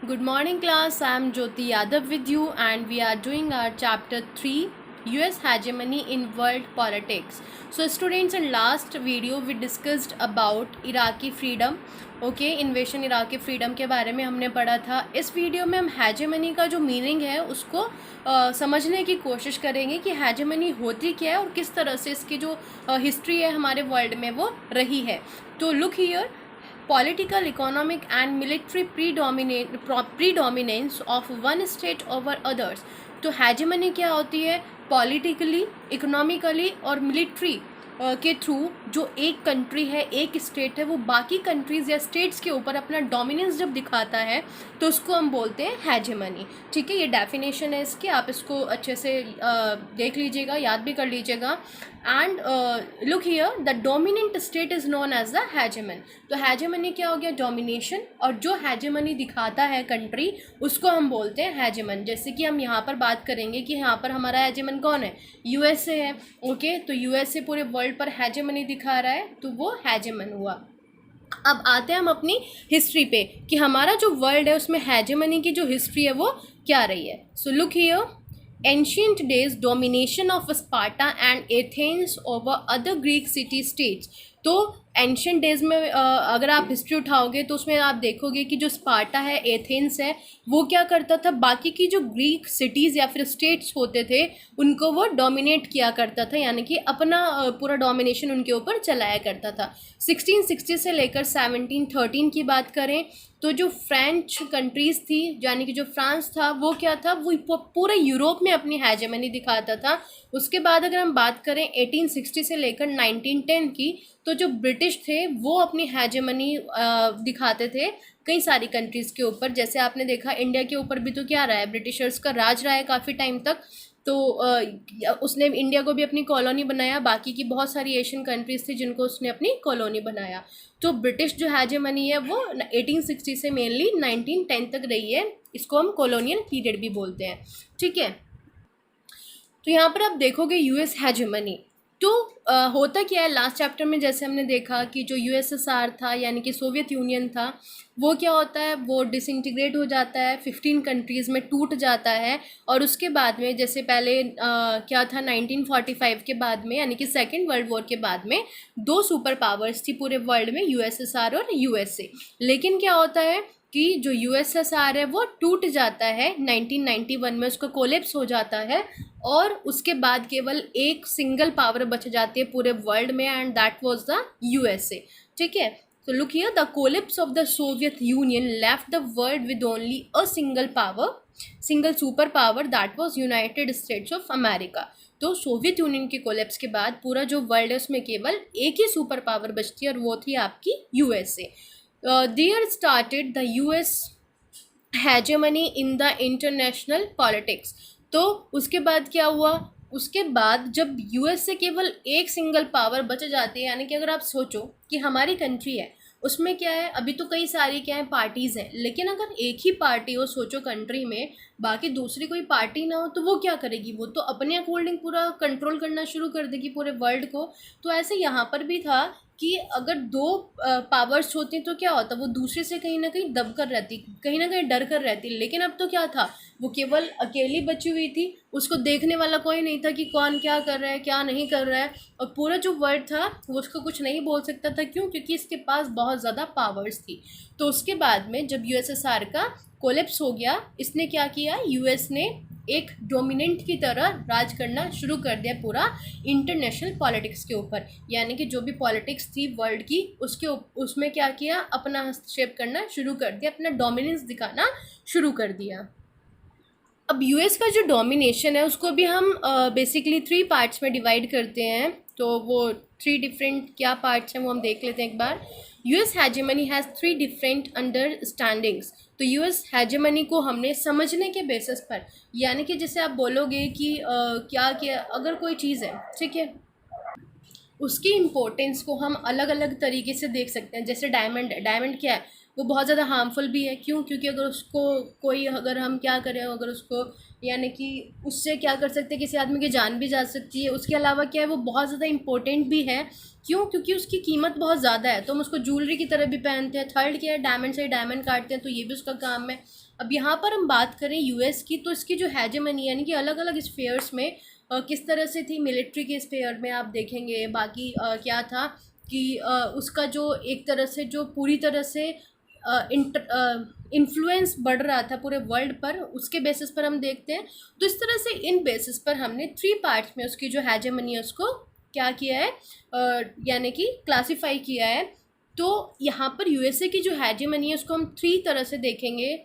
Good morning, class. I am Jyoti Yadav with you, and we are doing our chapter 3 US hegemony in world politics. So, students, in last video we discussed about Iraqi freedom. Okay इन्वेशन Iraqi freedom के बारे में हमने पढ़ा था. इस video में हम हैजेमनी का जो मीनिंग है उसको समझने की कोशिश करेंगे कि हैजेमनी होती क्या है और किस तरह से इसकी जो हिस्ट्री है हमारे वर्ल्ड में वो रही है. तो look here, political, economic and military predominance of one state over others. तो hegemony क्या होती है? पॉलिटिकली, इकोनॉमिकली और मिलिट्री के थ्रू जो एक कंट्री है, एक स्टेट है, वो बाकी कंट्रीज़ या स्टेट्स के ऊपर अपना डोमिनेंस जब दिखाता है तो उसको हम बोलते हैं हैजेमनी. ठीक है, ये डेफिनेशन है इसकी, आप इसको अच्छे से देख लीजिएगा, याद भी कर लीजिएगा. And look here, the dominant state is known as the hegemon. तो हैजेमनी क्या हो गया? डोमिनेशन. और जो हैजेमनी दिखाता है कंट्री उसको हम बोलते हैं हैजेमन. जैसे कि हम यहाँ पर बात करेंगे कि यहाँ पर हमारा हैजेमन कौन है? यूएसए है. ओके, तो यूएसए पूरे वर्ल्ड पर हैजेमनी दिखा रहा है तो वो हैजेमन हुआ. अब आते हैं हम अपनी हिस्ट्री पे कि हमारा जो वर्ल्ड है उसमें हैजेमनी की जो हिस्ट्री है वो क्या रही है. So look here, ancient days domination of Sparta and Athens over other Greek city states. तो एंशियंट डेज में अगर आप हिस्ट्री उठाओगे तो उसमें आप देखोगे कि जो स्पार्टा है, एथेंस है, वो क्या करता था, बाकी की जो ग्रीक सिटीज़ या फिर स्टेट्स होते थे उनको वो डोमिनेट किया करता था, यानी कि अपना पूरा डोमिनेशन उनके ऊपर चलाया करता था. 1660 से लेकर 1713 की बात करें तो जो फ्रेंच कंट्रीज़ थी, यानी कि जो फ्रांस था, वो क्या था, वो पूरे यूरोप में अपनी हैजेमनी दिखाता था. उसके बाद अगर हम बात करें 1860 से लेकर 1910 की, तो जो ब्रिटिश थे वो अपनी हैजेमनी दिखाते थे कई सारी कंट्रीज़ के ऊपर. जैसे आपने देखा इंडिया के ऊपर भी तो क्या रहा है, ब्रिटिशर्स का राज रहा है काफ़ी टाइम तक. तो उसने इंडिया को भी अपनी कॉलोनी बनाया, बाकी की बहुत सारी एशियन कंट्रीज़ थी जिनको उसने अपनी कॉलोनी बनाया. तो ब्रिटिश जो हैजेमनी है वो 1860 से मेनली 1910 तक रही है. इसको हम कॉलोनियल पीरियड भी बोलते हैं. ठीक है, तो यहाँ पर आप देखोगे यूएस हैजेमनी. तो होता क्या है, लास्ट चैप्टर में जैसे हमने देखा कि जो यूएसएसआर था यानी कि सोवियत यूनियन था, वो क्या होता है, वो डिसइंटीग्रेट हो जाता है, 15 कंट्रीज़ में टूट जाता है. और उसके बाद में जैसे पहले क्या था, 1945 के बाद में यानी कि सेकेंड वर्ल्ड वॉर के बाद में दो सुपर पावर्स थी पूरे वर्ल्ड में, यूएसएसआर और यूएसए. लेकिन क्या होता है कि जो यूएसएसआर है वो टूट जाता है 1991 में, उसका कोलेप्स हो जाता है और उसके बाद केवल एक सिंगल पावर बच जाती है पूरे वर्ल्ड में, and that was the USA. ठीक है, तो look here, the collapse of the Soviet union left the world with only a single super power, that was United states of America. तो Soviet union के collapse के बाद पूरा जो world है उसमें केवल एक ही सुपर पावर बचती है और वो थी आपकी USA. There started the US hegemony in the international politics. तो उसके बाद क्या हुआ, उसके बाद जब यूएस से केवल एक सिंगल पावर बच जाती है, यानी कि अगर आप सोचो कि हमारी कंट्री है उसमें क्या है, अभी तो कई सारी क्या है पार्टीज़ हैं, लेकिन अगर एक ही पार्टी हो सोचो कंट्री में, बाकी दूसरी कोई पार्टी ना हो, तो वो क्या करेगी, वो तो अपने अकॉर्डिंग पूरा कंट्रोल करना शुरू कर देगी पूरे वर्ल्ड को. तो ऐसे यहाँ पर भी था कि अगर दो पावर्स होती तो क्या होता, वो दूसरे से कहीं ना कहीं दब कर रहती, कहीं ना कहीं डर कर रहती. लेकिन अब तो क्या था, वो केवल अकेली बची हुई थी, उसको देखने वाला कोई नहीं था कि कौन क्या कर रहा है क्या नहीं कर रहा है, और पूरा जो वर्ल्ड था वो उसको कुछ नहीं बोल सकता था. क्यों? क्योंकि इसके पास बहुत ज़्यादा पावर्स थी. तो उसके बाद में जब यूएसएसआर का कोलेप्स हो गया, इसने क्या किया, यूएस ने एक डोमिनेंट की तरह राज करना शुरू कर दिया पूरा इंटरनेशनल पॉलिटिक्स के ऊपर. यानी कि जो भी पॉलिटिक्स थी वर्ल्ड की उसमें क्या किया, अपना हस्तक्षेप करना शुरू कर दिया, अपना डोमिनेंस दिखाना शुरू कर दिया. अब यूएस का जो डोमिनेशन है उसको भी हम बेसिकली 3 पार्ट्स में डिवाइड करते हैं. तो वो 3 डिफरेंट क्या पार्ट्स हैं वो हम देख लेते हैं एक बार. US hegemony has 3 different understandings. तो यूएस हैजेमनी को हमने समझने के बेसिस पर, यानी कि जैसे आप बोलोगे कि क्या अगर कोई चीज़ है, ठीक है, उसकी इम्पोर्टेंस को हम अलग अलग तरीके से देख सकते हैं. जैसे डायमंड है, डायमंड क्या है, वो बहुत ज़्यादा हार्मफुल भी है। क्यों? क्योंकि अगर उसको कोई, अगर हम क्या करें, अगर उसको यानी कि उससे क्या कर सकते हैं, किसी आदमी की जान भी जा सकती है। उसके अलावा क्या है, वो बहुत ज़्यादा इंपॉर्टेंट भी है। क्यों? क्योंकि उसकी कीमत बहुत ज़्यादा है, तो हम उसको ज्वेलरी की तरह भी पहनते हैं। थर्ड क्या है, डायमंड से डायमंड काटते हैं, तो ये भी उसका काम है। अब यहाँ पर हम बात करें यूएस की, तो इसकी जो हेजेमनी यानी कि अलग अलग स्फेयर्स में किस तरह से थी। मिलिट्री के स्फेयर में आप देखेंगे, बाकी क्या था कि उसका जो एक तरह से जो पूरी तरह से इन्फ्लुएंस बढ़ रहा था पूरे वर्ल्ड पर, उसके बेसिस पर हम देखते हैं। तो इस तरह से इन बेसिस पर हमने 3 पार्ट्स में उसकी जो हेजेमनी है उसको क्या किया है, यानी कि क्लासीफाई किया है। तो यहाँ पर यूएसए की जो हेजेमनी है उसको हम 3 तरह से देखेंगे।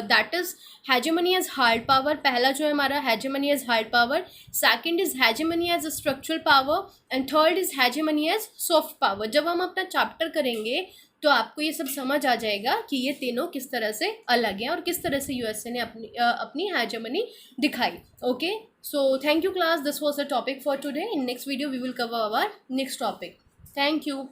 That is hegemony as hard power. पहला जो है हमारा hegemony as hard power, second is hegemony as structural power, and third is hegemony as soft power. जब हम अपना चैप्टर करेंगे तो आपको ये सब समझ आ जाएगा कि ये तीनों किस तरह से अलग हैं और किस तरह से यूएसए ने अपनी हेजेमनी दिखाई। Okay, so thank you class, this was the topic for today. In next video we will cover our next topic. Thank you.